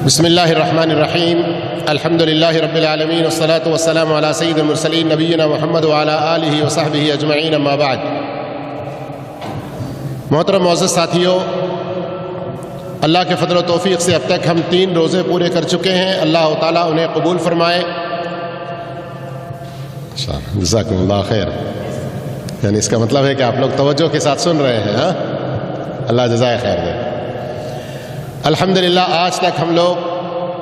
بسم اللہ الرحمن الرحیم الحمد للہ رب العالمین والصلاة والسلام علی سید المرسلین نبینا محمد وعلی آلہ وصحبہ اجمعین اما بعد۔ محترم معزز ساتھیوں، اللہ کے فضل و توفیق سے اب تک ہم 3 روزے پورے کر چکے ہیں۔ اللہ تعالیٰ انہیں قبول فرمائے۔ جزاکم اللہ خیر۔ یعنی اس کا مطلب ہے کہ آپ لوگ توجہ کے ساتھ سن رہے ہیں۔ ہاں، اللہ جزائے خیر دے۔ الحمدللہ آج تک ہم لوگ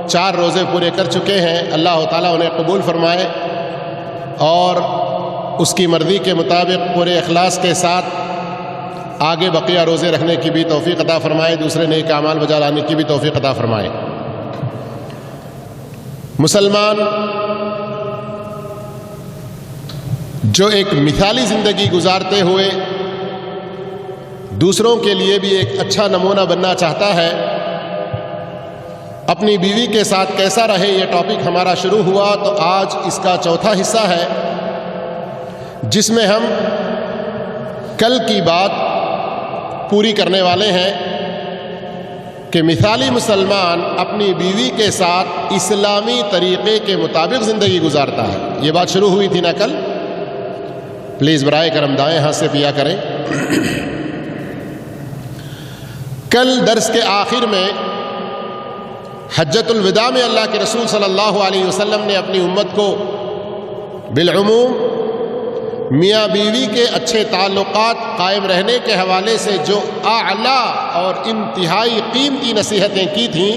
4 روزے پورے کر چکے ہیں۔ اللہ تعالیٰ انہیں قبول فرمائے اور اس کی مرضی کے مطابق پورے اخلاص کے ساتھ آگے بقیہ روزے رکھنے کی بھی توفیق عطا فرمائے، دوسرے نیک اعمال بجا لانے کی بھی توفیق عطا فرمائے۔ مسلمان جو ایک مثالی زندگی گزارتے ہوئے دوسروں کے لیے بھی ایک اچھا نمونہ بننا چاہتا ہے، اپنی بیوی کے ساتھ کیسا رہے، یہ ٹاپک ہمارا شروع ہوا تو آج اس کا چوتھا حصہ ہے، جس میں ہم کل کی بات پوری کرنے والے ہیں کہ مثالی مسلمان اپنی بیوی کے ساتھ اسلامی طریقے کے مطابق زندگی گزارتا ہے۔ یہ بات شروع ہوئی تھی نا کل؟ پلیز برائے کرم دائیں ہاتھ سے پیا کریں۔ کل درس کے آخر میں حجۃ الوداع میں اللہ کے رسول صلی اللہ علیہ وسلم نے اپنی امت کو بالعموم میاں بیوی کے اچھے تعلقات قائم رہنے کے حوالے سے جو اعلیٰ اور انتہائی قیمتی نصیحتیں کی تھیں،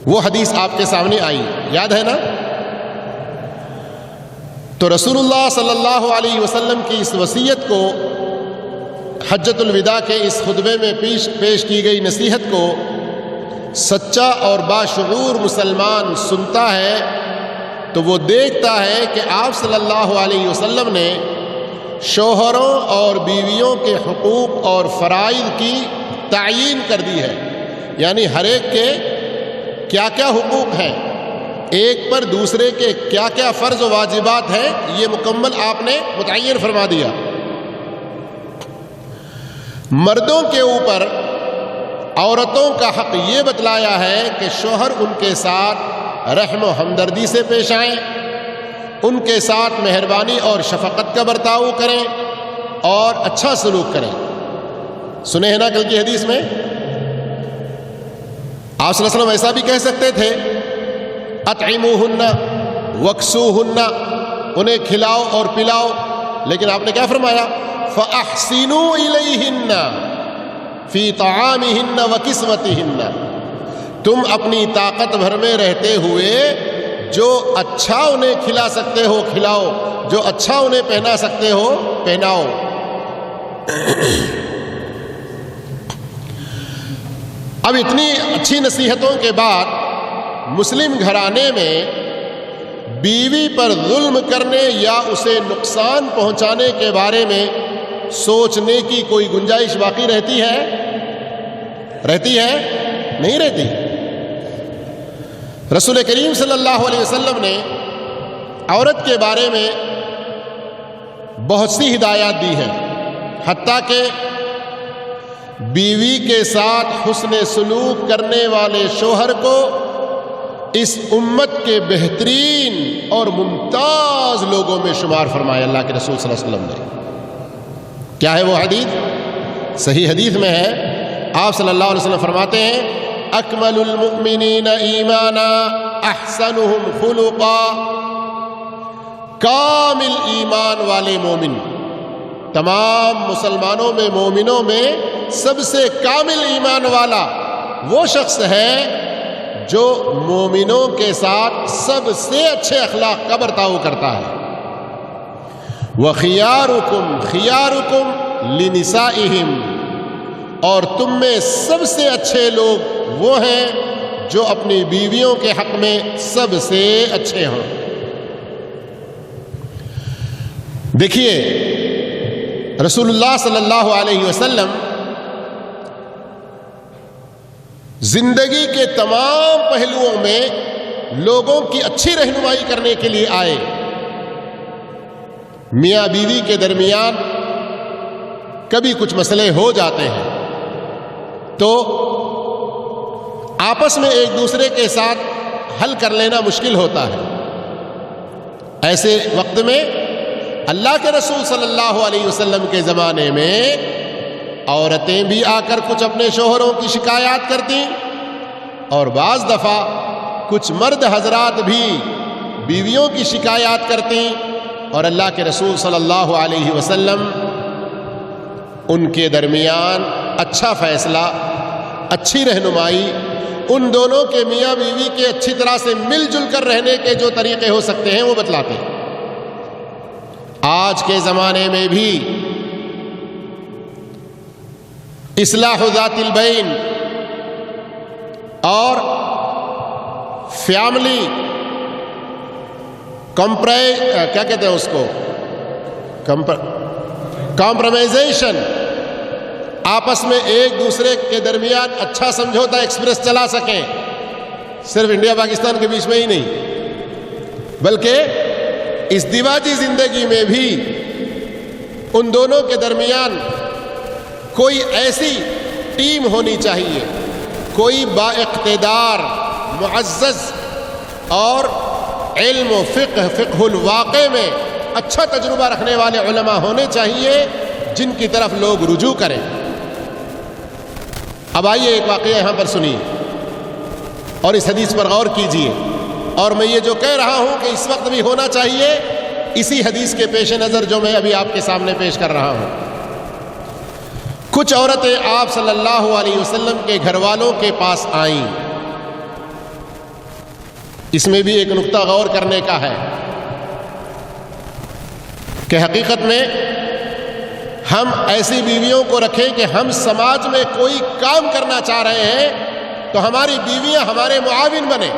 وہ حدیث آپ کے سامنے آئی، یاد ہے نا؟ تو رسول اللہ صلی اللہ علیہ وسلم کی اس وصیت کو، حجۃ الوداع کے اس خطبے میں پیش کی گئی نصیحت کو سچا اور باشعور مسلمان سنتا ہے تو وہ دیکھتا ہے کہ آپ صلی اللہ علیہ وسلم نے شوہروں اور بیویوں کے حقوق اور فرائض کی تعیین کر دی ہے، یعنی ہر ایک کے کیا کیا حقوق ہیں، ایک پر دوسرے کے کیا کیا فرض و واجبات ہیں، یہ مکمل آپ نے متعین فرما دیا۔ مردوں کے اوپر عورتوں کا حق یہ بتلایا ہے کہ شوہر ان کے ساتھ رحم و ہمدردی سے پیش آئیں، ان کے ساتھ مہربانی اور شفقت کا برتاؤ کریں اور اچھا سلوک کریں۔ سنے ہیں نا کل کی حدیث میں آپ صلی اللہ علیہ وسلم ایسا بھی کہہ سکتے تھے، اطعموہن وکسوہن، انہیں کھلاؤ اور پلاؤ، لیکن آپ نے کیا فرمایا؟ فاحسنوا الیہن فی طعامہن وکسوتہن، تم اپنی طاقت بھر میں رہتے ہوئے جو اچھا انہیں کھلا سکتے ہو کھلاؤ، جو اچھا انہیں پہنا سکتے ہو پہناؤ۔ اب اتنی اچھی نصیحتوں کے بعد مسلم گھرانے میں بیوی پر ظلم کرنے یا اسے نقصان پہنچانے کے بارے میں سوچنے کی کوئی گنجائش باقی رہتی ہے؟ رہتی ہے؟ نہیں رہتی۔ رسول کریم صلی اللہ علیہ وسلم نے عورت کے بارے میں بہت سی ہدایات دی ہیں، حتیٰ کہ بیوی کے ساتھ حسن سلوک کرنے والے شوہر کو اس امت کے بہترین اور ممتاز لوگوں میں شمار فرمایا اللہ کے رسول صلی اللہ علیہ وسلم نے۔ کیا ہے وہ حدیث؟ صحیح حدیث میں ہے، آپ صلی اللہ علیہ وسلم فرماتے ہیں، اکمل المؤمنین ایمانا احسنہم خلقا، کامل ایمان والے مومن، تمام مسلمانوں میں مومنوں میں سب سے کامل ایمان والا وہ شخص ہے جو مومنوں کے ساتھ سب سے اچھے اخلاق کا برتاؤ کرتا ہے۔ وَخِيَارُكُمْ خِيَارُكُمْ لِنِسَائِهِمْ، اور تم میں سب سے اچھے لوگ وہ ہیں جو اپنی بیویوں کے حق میں سب سے اچھے ہوں۔ دیکھیے رسول اللہ صلی اللہ علیہ وسلم زندگی کے تمام پہلوؤں میں لوگوں کی اچھی رہنمائی کرنے کے لیے آئے۔ میاں بیوی کے درمیان کبھی کچھ مسئلے ہو جاتے ہیں تو آپس میں ایک دوسرے کے ساتھ حل کر لینا مشکل ہوتا ہے۔ ایسے وقت میں اللہ کے رسول صلی اللہ علیہ وسلم کے زمانے میں عورتیں بھی آ کر کچھ اپنے شوہروں کی شکایات کرتی، اور بعض دفعہ کچھ مرد حضرات بھی بیویوں کی شکایات کرتی، اور اللہ کے رسول صلی اللہ علیہ وسلم ان کے درمیان اچھا فیصلہ، اچھی رہنمائی، ان دونوں کے میاں بیوی کے اچھی طرح سے مل جل کر رہنے کے جو طریقے ہو سکتے ہیں وہ بتلاتے ہیں۔ آج کے زمانے میں بھی اصلاح ذات البین اور فیملی کیا کہتے ہیں اس کو، کمپرومائزیشن، آپس میں ایک دوسرے کے درمیان اچھا سمجھوتا ایکسپریس چلا سکیں، صرف انڈیا پاکستان کے بیچ میں ہی نہیں بلکہ ازدواجی زندگی میں بھی ان دونوں کے درمیان کوئی ایسی ٹیم ہونی چاہیے، کوئی با اقتدار، معزز اور علم و فقہ الواقع میں اچھا تجربہ رکھنے والے علماء ہونے چاہیے جن کی طرف لوگ رجوع کریں۔ اب آئیے ایک واقعہ یہاں پر سنیے اور اس حدیث پر غور کیجیے، اور میں یہ جو کہہ رہا ہوں کہ اس وقت بھی ہونا چاہیے، اسی حدیث کے پیش نظر جو میں ابھی آپ کے سامنے پیش کر رہا ہوں۔ کچھ عورتیں آپ صلی اللہ علیہ وسلم کے گھر والوں کے پاس آئیں۔ اس میں بھی ایک نقطہ غور کرنے کا ہے کہ حقیقت میں ہم ایسی بیویوں کو رکھیں کہ ہم سماج میں کوئی کام کرنا چاہ رہے ہیں تو ہماری بیویاں ہمارے معاون بنیں۔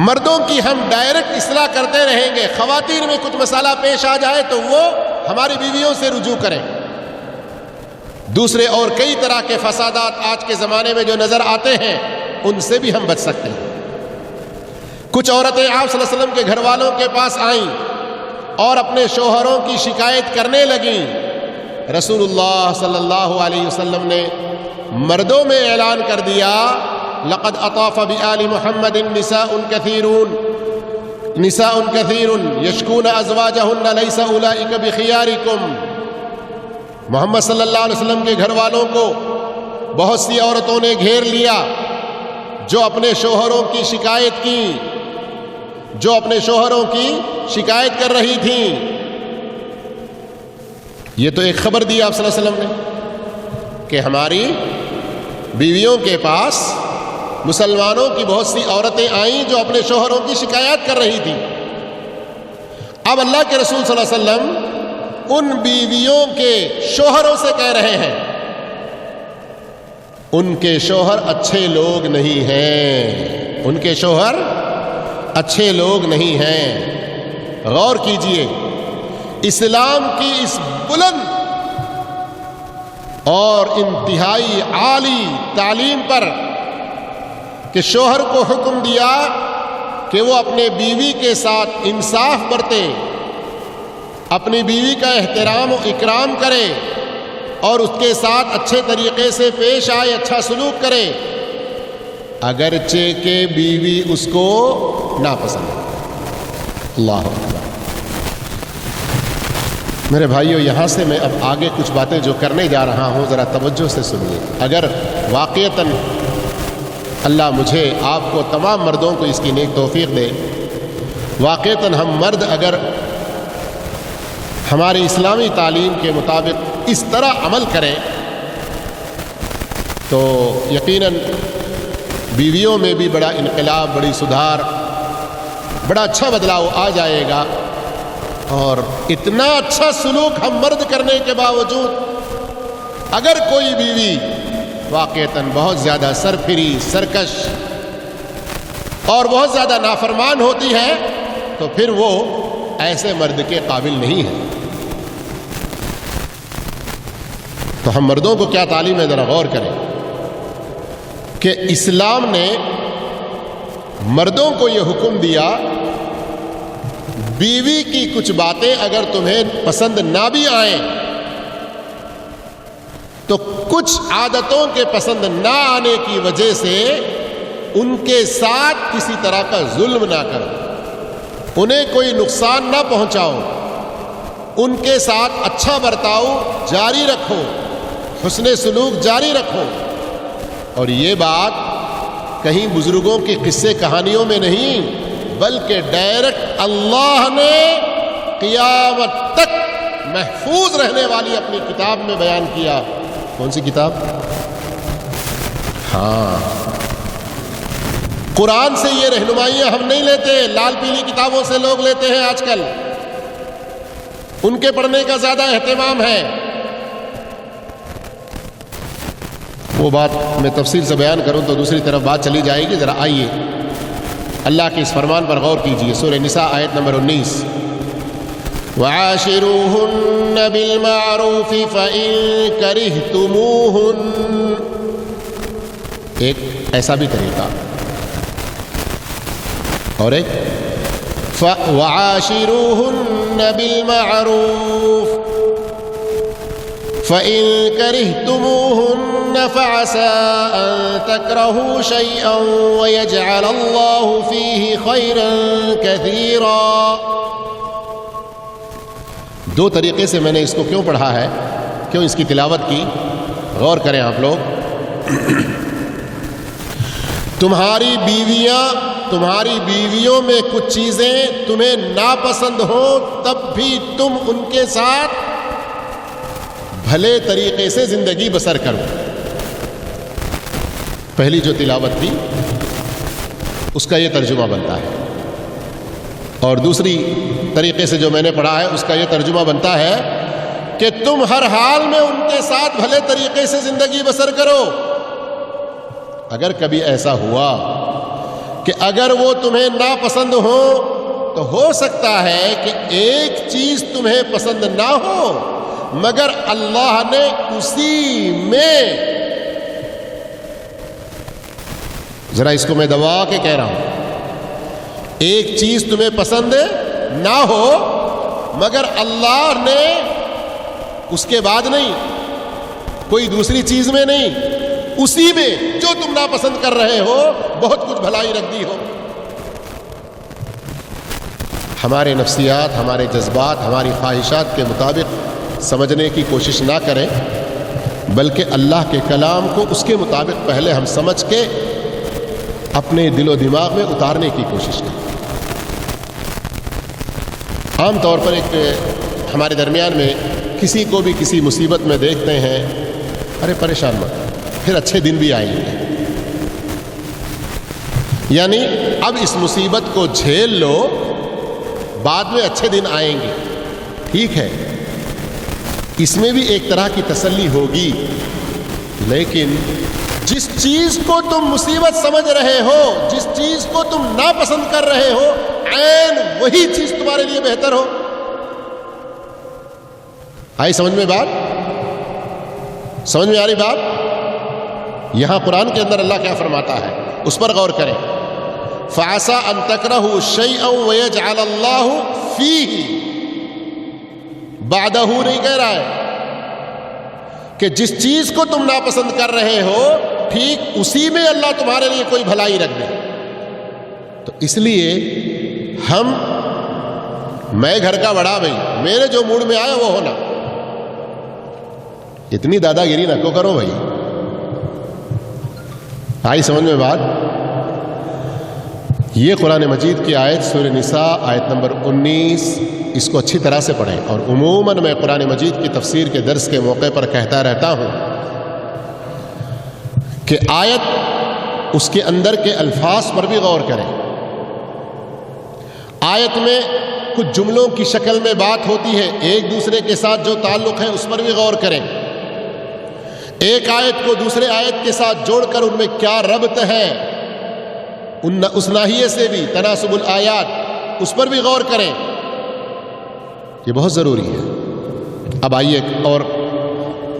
مردوں کی ہم ڈائریکٹ اصلاح کرتے رہیں گے، خواتین میں کچھ مسئلہ پیش آ جائے تو وہ ہماری بیویوں سے رجوع کریں۔ دوسرے اور کئی طرح کے فسادات آج کے زمانے میں جو نظر آتے ہیں ان سے بھی ہم بچ سکتے ہیں۔ کچھ عورتیں آپ صلی اللہ علیہ وسلم کے گھر والوں کے پاس آئیں اور اپنے شوہروں کی شکایت کرنے لگیں۔ رسول اللہ صلی اللہ علیہ وسلم نے مردوں میں اعلان کر دیا، لقد اطاف بآل محمد نساء کثیر یشکون ازواجہن لیس اولئک بخیارکم۔ محمد صلی اللہ علیہ وسلم کے گھر والوں کو بہت سی عورتوں نے گھیر لیا جو اپنے شوہروں کی شکایت کی، جو اپنے شوہروں کی شکایت کر رہی تھیں۔ یہ تو ایک خبر دی آپ صلی اللہ علیہ وسلم نے کہ ہماری بیویوں کے پاس مسلمانوں کی بہت سی عورتیں آئیں جو اپنے شوہروں کی شکایت کر رہی تھیں۔ اب اللہ کے رسول صلی اللہ علیہ وسلم ان بیویوں کے شوہروں سے کہہ رہے ہیں ان کے شوہر اچھے لوگ نہیں ہیں، ان کے شوہر اچھے لوگ نہیں ہیں۔ غور کیجئے، اسلام کی اس بلند اور انتہائی عالی تعلیم پر کہ شوہر کو حکم دیا کہ وہ اپنے بیوی کے ساتھ انصاف برتے، اپنی بیوی کا احترام و اکرام کرے اور اس کے ساتھ اچھے طریقے سے پیش آئے، اچھا سلوک کرے، اگرچہ کہ بیوی اس کو ناپسند ہے۔ اللہ اکبر۔ میرے بھائیو، یہاں سے میں اب آگے کچھ باتیں جو کرنے جا رہا ہوں ذرا توجہ سے سنیے۔ اگر واقعتاً اللہ مجھے آپ کو تمام مردوں کو اس کی نیک توفیق دے، واقعتاً ہم مرد اگر ہماری اسلامی تعلیم کے مطابق اس طرح عمل کریں تو یقیناً بیویوں میں بھی بڑا انقلاب، بڑی سدھار، بڑا اچھا بدلاؤ آ جائے گا۔ اور اتنا اچھا سلوک ہم مرد کرنے کے باوجود اگر کوئی بیوی واقعتاً بہت زیادہ سرفری، سرکش اور بہت زیادہ نافرمان ہوتی ہے تو پھر وہ ایسے مرد کے قابل نہیں ہے۔ تو ہم مردوں کو کیا تعلیم ہے، ذرا غور کریں کہ اسلام نے مردوں کو یہ حکم دیا، بیوی کی کچھ باتیں اگر تمہیں پسند نہ بھی آئیں تو کچھ عادتوں کے پسند نہ آنے کی وجہ سے ان کے ساتھ کسی طرح کا ظلم نہ کرو، انہیں کوئی نقصان نہ پہنچاؤ، ان کے ساتھ اچھا برتاؤ جاری رکھو، حسن سلوک جاری رکھو۔ اور یہ بات کہیں بزرگوں کی قصے کہانیوں میں نہیں، بلکہ ڈائریکٹ اللہ نے قیامت تک محفوظ رہنے والی اپنی کتاب میں بیان کیا۔ کون سی کتاب؟ ہاں، قرآن سے یہ رہنمائیاں ہم نہیں لیتے، لال پیلی کتابوں سے لوگ لیتے ہیں آج کل، ان کے پڑھنے کا زیادہ اہتمام ہے۔ وہ بات میں تفصیل سے بیان کروں تو دوسری طرف بات چلی جائے گی، ذرا آئیے اللہ کے اس فرمان پر غور کیجیے۔ سورہ نساء آیت نمبر 19، وَعَاشِرُوهُنَّ بِالْمَعْرُوفِ فَإِن كَرِهْتُمُوهُنَّ، ایک ایسا بھی طریقہ، اور ایک وَعَاشِرُوهُنَّ بِالْمَعْرُوفِ فَإِن كَرِهْتُمُوهُنَّ فَعَسَىٰ أَن تَكْرَهُوا شَيْئًا وَيَجْعَلَ اللَّهُ فِيهِ خَيْرًا كَثِيرًا۔ دو طریقے سے میں نے اس کو کیوں پڑھا ہے، کیوں اس کی تلاوت کی، غور کریں آپ لوگ۔ تمہاری بیویوں میں کچھ چیزیں تمہیں ناپسند ہوں، تب بھی تم ان کے ساتھ بھلے طریقے سے زندگی بسر کرو۔ پہلی جو تلاوت تھی اس کا یہ ترجمہ بنتا ہے، اور دوسری طریقے سے جو میں نے پڑھا ہے اس کا یہ ترجمہ بنتا ہے کہ تم ہر حال میں ان کے ساتھ بھلے طریقے سے زندگی بسر کرو۔ اگر کبھی ایسا ہوا کہ اگر وہ تمہیں ناپسند ہو تو ہو سکتا ہے کہ ایک چیز تمہیں پسند نہ ہو، مگر اللہ نے اسی میں، ذرا اس کو میں دبا کے کہہ رہا ہوں، ایک چیز تمہیں پسند نہ ہو مگر اللہ نے اس کے بعد نہیں، کوئی دوسری چیز میں نہیں، اسی میں جو تم ناپسند کر رہے ہو بہت کچھ بھلائی رکھ دی ہو۔ ہمارے نفسیات، ہمارے جذبات، ہماری خواہشات کے مطابق سمجھنے کی کوشش نہ کریں، بلکہ اللہ کے کلام کو اس کے مطابق پہلے ہم سمجھ کے اپنے دل و دماغ میں اتارنے کی کوشش کریں۔ عام طور پر ایک ہمارے درمیان میں کسی کو بھی کسی مصیبت میں دیکھتے ہیں، ارے پریشان مت، پھر اچھے دن بھی آئیں گے، یعنی اب اس مصیبت کو جھیل لو، بعد میں اچھے دن آئیں گے۔ ٹھیک ہے، اس میں بھی ایک طرح کی تسلی ہوگی، لیکن جس چیز کو تم مصیبت سمجھ رہے ہو، جس چیز کو تم ناپسند کر رہے ہو، عین وہی چیز تمہارے لیے بہتر ہو۔ آئی سمجھ میں بات؟ سمجھ میں آ رہی بات؟ یہاں قرآن کے اندر اللہ کیا فرماتا ہے اس پر غور کریں۔ فَعَسَىٰ أَن تَكْرَهُوا شَيْئًا وَيَجْعَلَ اللَّهُ فِيهِ، بعدہ نہیں کہہ رہا ہے کہ جس چیز کو تم ناپسند کر رہے ہو ٹھیک اسی میں اللہ تمہارے لیے کوئی بھلائی رکھ دے۔ تو اس لیے میں گھر کا بڑا بھائی، میرے جو موڈ میں آیا وہ ہونا، اتنی دادا گیری نہ کو کرو بھائی۔ آئی سمجھ میں بات؟ یہ قرآن مجید کی آیت سورہ نساء آیت نمبر 19، اس کو اچھی طرح سے پڑھیں۔ اور عموماً میں قرآن مجید کی تفسیر کے درس کے موقع پر کہتا رہتا ہوں کہ آیت اس کے اندر کے الفاظ پر بھی غور کریں۔ آیت میں کچھ جملوں کی شکل میں بات ہوتی ہے، ایک دوسرے کے ساتھ جو تعلق ہے اس پر بھی غور کریں۔ ایک آیت کو دوسرے آیت کے ساتھ جوڑ کر ان میں کیا ربط ہے، اس ناحیے سے بھی تناسب الآیات، اس پر بھی غور کریں، یہ بہت ضروری ہے۔ اب آئیے اور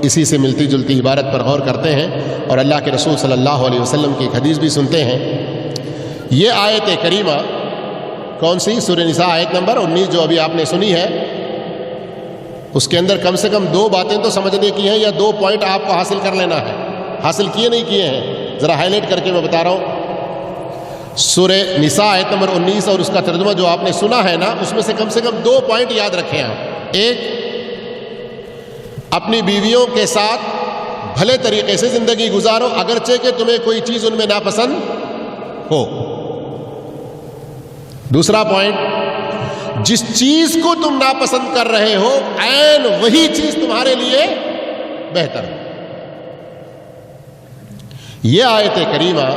اسی سے ملتی جلتی عبارت پر غور کرتے ہیں اور اللہ کے رسول صلی اللہ علیہ وسلم کی ایک حدیث بھی سنتے ہیں۔ یہ آیت کریمہ کون سی؟ سورہ نساء آیت نمبر 19 جو ابھی آپ نے سنی ہے، اس کے اندر کم سے کم 2 باتیں تو سمجھنے کی ہیں، یا 2 پوائنٹ آپ کو حاصل کر لینا ہے. حاصل کیے نہیں کیے ہیں ذرا ہائی لائٹ کر کے میں بتا رہا ہوں. سورہ نساء آیت نمبر 19 اور اس کا ترجمہ جو آپ نے سنا ہے نا، اس میں سے کم 2 پوائنٹ یاد رکھیں آپ. ایک، اپنی بیویوں کے ساتھ بھلے طریقے سے زندگی گزارو اگرچہ کہ تمہیں کوئی چیز ان میں ناپسند ہو. دوسرا پوائنٹ، جس چیز کو تم ناپسند کر رہے ہو عین وہی چیز تمہارے لیے بہتر ہے. یہ آیت کریمہ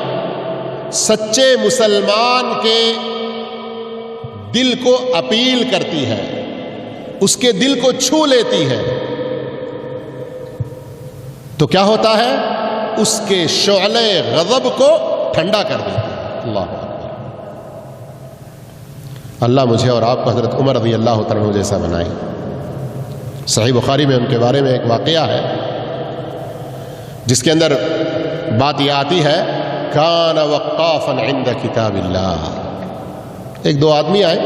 سچے مسلمان کے دل کو اپیل کرتی ہے، اس کے دل کو چھو لیتی ہے. تو کیا ہوتا ہے؟ اس کے شعلے غضب کو ٹھنڈا کر دیتی ہے. اللہ اکبر. اللہ مجھے اور آپ کو حضرت عمر رضی اللہ تعالیٰ عنہ جیسا بنائے. صحیح بخاری میں ان کے بارے میں ایک واقعہ ہے جس کے اندر بات یہ آتی ہے، کان وقافا عند کتاب اللہ. 1-2 آدمی آئے،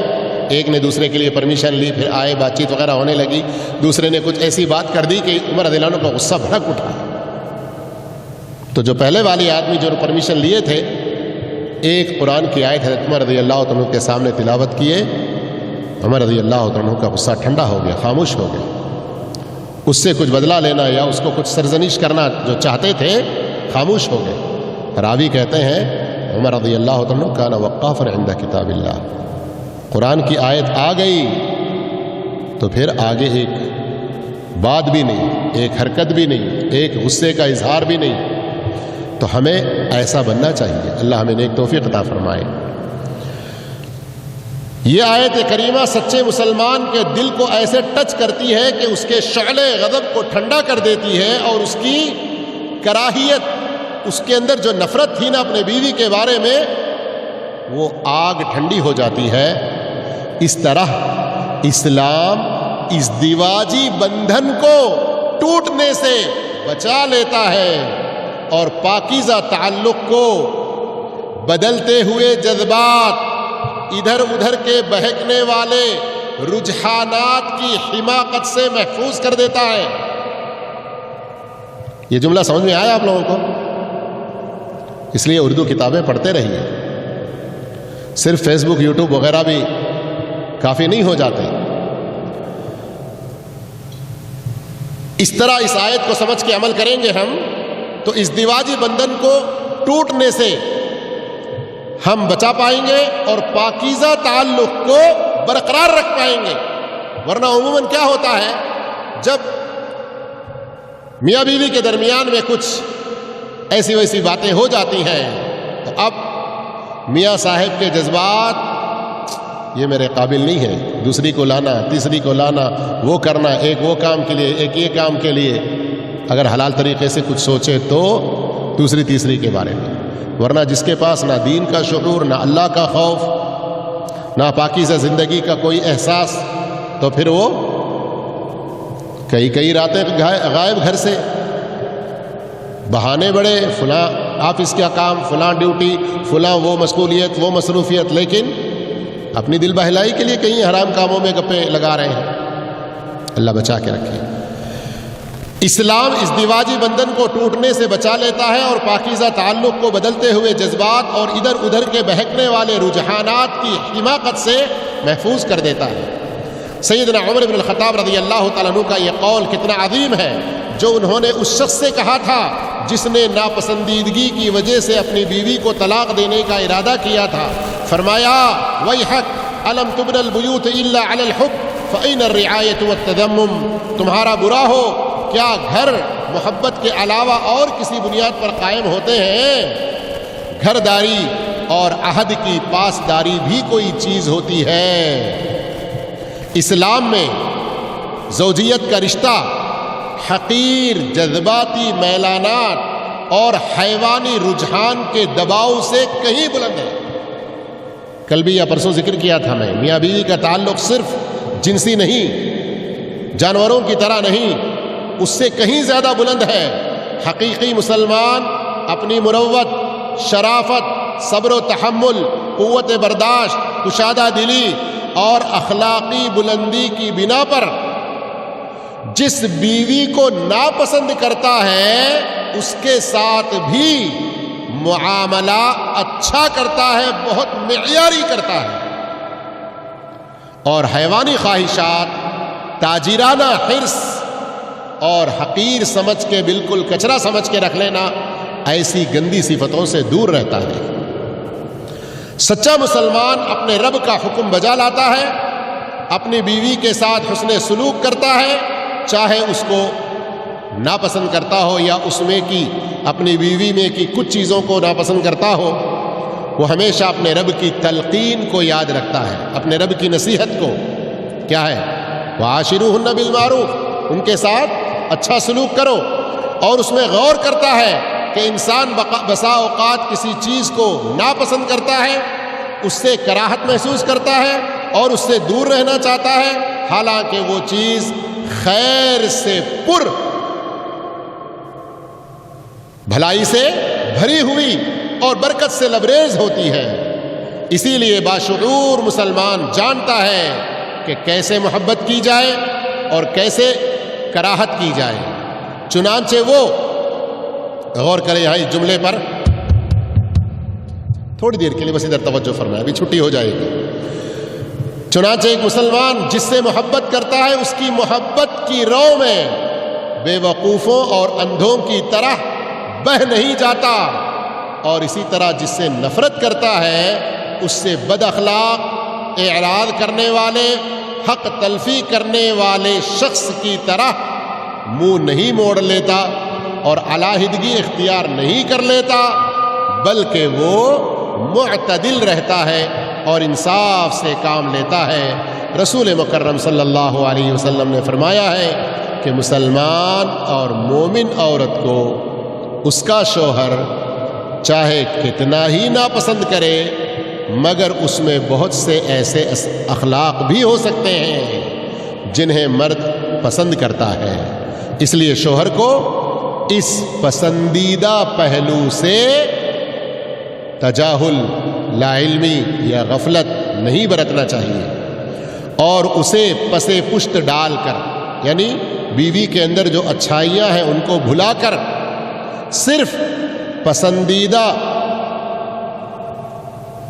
ایک نے دوسرے کے لیے پرمیشن لی، پھر آئے، بات چیت وغیرہ ہونے لگی. دوسرے نے کچھ ایسی بات کر دی کہ عمر رضی اللہ عنہ کا غصہ بھڑک اٹھا. تو جو پہلے والے آدمی جو پرمیشن لیے تھے، ایک قرآن کی آیت حضرت عمر رضی اللہ عنہ کے سامنے تلاوت کیے. عمر رضی اللہ عنہ کا غصہ ٹھنڈا ہو گیا، خاموش ہو گیا. اس سے کچھ بدلہ لینا یا اس کو کچھ سرزنش کرنا جو چاہتے تھے خاموش ہو گئے. راوی کہتے ہیں عمر رضی اللہ عنہ کان وقافا عند کتاب اللہ. قرآن کی آیت آ گئی تو پھر آگے ایک بات بھی نہیں، ایک حرکت بھی نہیں، ایک غصے کا اظہار بھی نہیں. تو ہمیں ایسا بننا چاہیے. اللہ ہمیں نیک توفیق عطا فرمائے. یہ آیت کریمہ سچے مسلمان کے دل کو ایسے ٹچ کرتی ہے کہ اس کے شعلے غضب کو ٹھنڈا کر دیتی ہے، اور اس کی کراہیت، اس کے اندر جو نفرت تھی نا اپنے بیوی کے بارے میں، وہ آگ ٹھنڈی ہو جاتی ہے. اس طرح اسلام ازدواجی بندھن کو ٹوٹنے سے بچا لیتا ہے اور پاکیزہ تعلق کو بدلتے ہوئے جذبات، ادھر ادھر کے بہکنے والے رجحانات کی حماقت سے محفوظ کر دیتا ہے. یہ جملہ سمجھ میں آیا آپ لوگوں کو؟ اس لیے اردو کتابیں پڑھتے رہیے. صرف فیس بک، یوٹیوب وغیرہ بھی کافی نہیں ہو جاتے. اس طرح اس آیت کو سمجھ کے عمل کریں گے ہم تو ازدواجی بندھن کو ٹوٹنے سے ہم بچا پائیں گے اور پاکیزہ تعلق کو برقرار رکھ پائیں گے. ورنہ عموماً کیا ہوتا ہے، جب میاں بیوی کے درمیان میں کچھ ایسی ویسی باتیں ہو جاتی ہیں تو اب میاں صاحب کے جذبات، یہ میرے قابل نہیں ہے، دوسری کو لانا، تیسری کو لانا، وہ کرنا، ایک وہ کام کے لیے، ایک یہ کام کے لیے. اگر حلال طریقے سے کچھ سوچے تو دوسری تیسری کے بارے میں. ورنہ جس کے پاس نہ دین کا شعور، نہ اللہ کا خوف، نہ پاکیزہ زندگی کا کوئی احساس، تو پھر وہ کئی راتیں غائب گھر سے. بہانے بڑے، فلاں آفس کا کام، فلاں ڈیوٹی، فلاں وہ مشغولیت، وہ مصروفیت، لیکن اپنی دل بہلائی کے لیے کہیں حرام کاموں میں گپے لگا رہے ہیں. اللہ بچا کے رکھے. اسلام ازدواجی بندھن کو ٹوٹنے سے بچا لیتا ہے اور پاکیزہ تعلق کو بدلتے ہوئے جذبات اور ادھر ادھر کے بہکنے والے رجحانات کی حماقت سے محفوظ کر دیتا ہے. سیدنا عمر بن الخطاب رضی اللہ تعالیٰ عنہ کا یہ قول کتنا عظیم ہے جو انہوں نے اس شخص سے کہا تھا جس نے ناپسندیدگی کی وجہ سے اپنی بیوی کو طلاق دینے کا ارادہ کیا تھا. فرمایا وَيْحَكْ أَلَمْ تُبْنَ الْبُيُوتُ إِلَّا عَلَى الْحُبِّ فَأَيْنَ الرِّعَايَةُ وَالتَّذَمُّمُ. تمہارا برا ہو، کیا گھر محبت کے علاوہ اور کسی بنیاد پر قائم ہوتے ہیں؟ گھر داری اور عہد کی پاسداری بھی کوئی چیز ہوتی ہے. اسلام میں زوجیت کا رشتہ حقیر جذباتی میلانات اور حیوانی رجحان کے دباؤ سے کہیں بلند ہے. کل بھی یا پرسوں ذکر کیا تھا میں، میاں بیوی کا تعلق صرف جنسی نہیں، جانوروں کی طرح نہیں، اس سے کہیں زیادہ بلند ہے. حقیقی مسلمان اپنی مروت، شرافت، صبر و تحمل، قوت برداشت، کشادہ دلی اور اخلاقی بلندی کی بنا پر جس بیوی کو ناپسند کرتا ہے اس کے ساتھ بھی معاملہ اچھا کرتا ہے، بہت معیاری کرتا ہے، اور حیوانی خواہشات، تاجرانہ حرص اور حقیر سمجھ کے، بالکل کچرا سمجھ کے رکھ لینا، ایسی گندی صفتوں سے دور رہتا ہے۔ سچا مسلمان اپنے رب کا حکم بجا لاتا ہے، اپنی بیوی کے ساتھ حسن سلوک کرتا ہے، چاہے اس کو ناپسند کرتا ہو یا اس میں کی اپنی بیوی میں کی کچھ چیزوں کو ناپسند کرتا ہو، وہ ہمیشہ اپنے رب کی تلقین کو یاد رکھتا ہے، اپنے رب کی نصیحت کو، کیا ہے، وعاشروہن بالمعروف، ان کے ساتھ اچھا سلوک کرو، اور اس میں غور کرتا ہے کہ انسان بسا اوقات کسی چیز کو ناپسند کرتا ہے، اس سے کراہت محسوس کرتا ہے اور اس سے دور رہنا چاہتا ہے، حالانکہ وہ چیز خیر سے پر، بھلائی سے بھری ہوئی اور برکت سے لبریز ہوتی ہے۔ اسی لیے باشعور مسلمان جانتا ہے کہ کیسے محبت کی جائے اور کیسے کراہت کی جائے۔ چنانچہ وہ غور کرے یہاں اس جملے پر، تھوڑی دیر کے لیے بس ادھر توجہ فرمائے، ابھی چھٹی ہو جائے گی۔ چنانچہ ایک مسلمان جس سے محبت کرتا ہے، اس کی محبت کی رو میں بے وقوفوں اور اندھوں کی طرح بہہ نہیں جاتا، اور اسی طرح جس سے نفرت کرتا ہے اس سے بد اخلاق، اعراض کرنے والے، حق تلفی کرنے والے شخص کی طرح منہ نہیں موڑ لیتا اور علیحدگی اختیار نہیں کر لیتا، بلکہ وہ معتدل رہتا ہے اور انصاف سے کام لیتا ہے۔ رسول مکرم صلی اللہ علیہ وسلم نے فرمایا ہے کہ مسلمان اور مومن عورت کو اس کا شوہر چاہے کتنا ہی ناپسند کرے، مگر اس میں بہت سے ایسے اخلاق بھی ہو سکتے ہیں جنہیں مرد پسند کرتا ہے۔ اس لیے شوہر کو اس پسندیدہ پہلو سے تجاہل، لا علمی یا غفلت نہیں برتنا چاہیے، اور اسے پسے پشت ڈال کر، یعنی بیوی کے اندر جو اچھائیاں ہیں ان کو بھلا کر صرف پسندیدہ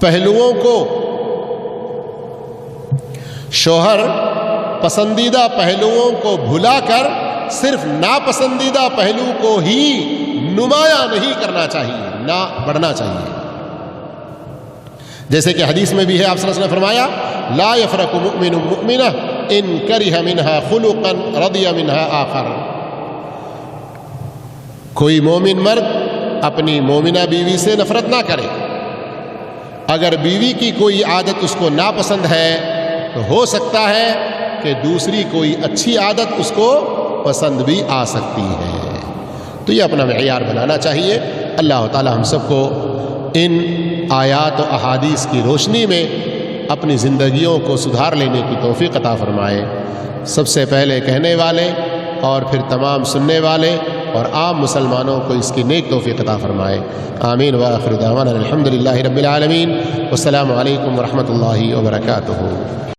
پہلوؤں کو، شوہر پسندیدہ پہلوؤں کو بھلا کر صرف ناپسندیدہ پہلو کو ہی نمایاں نہیں کرنا چاہیے، نہ بڑھنا چاہیے۔ جیسے کہ حدیث میں بھی ہے، آپ صلی اللہ علیہ وسلم نے فرمایا، لا یفرق مؤمن مؤمنہ ان کرہ منہا خلقا رضی منہا آخر۔ کوئی مومن مرد اپنی مومنہ بیوی سے نفرت نہ کرے، اگر بیوی کی کوئی عادت اس کو ناپسند ہے تو ہو سکتا ہے کہ دوسری کوئی اچھی عادت اس کو پسند بھی آ سکتی ہے۔ تو یہ اپنا معیار بنانا چاہیے۔ اللہ تعالی ہم سب کو ان آیات و احادیث کی روشنی میں اپنی زندگیوں کو سدھار لینے کی توفیق عطا فرمائے۔ سب سے پہلے کہنے والے اور پھر تمام سننے والے اور عام مسلمانوں کو اس کی نیک توفیق عطا فرمائے۔ آمین وآخر دعوانا الحمدللہ رب العالمین، والسلام علیکم ورحمۃ اللہ وبرکاتہ۔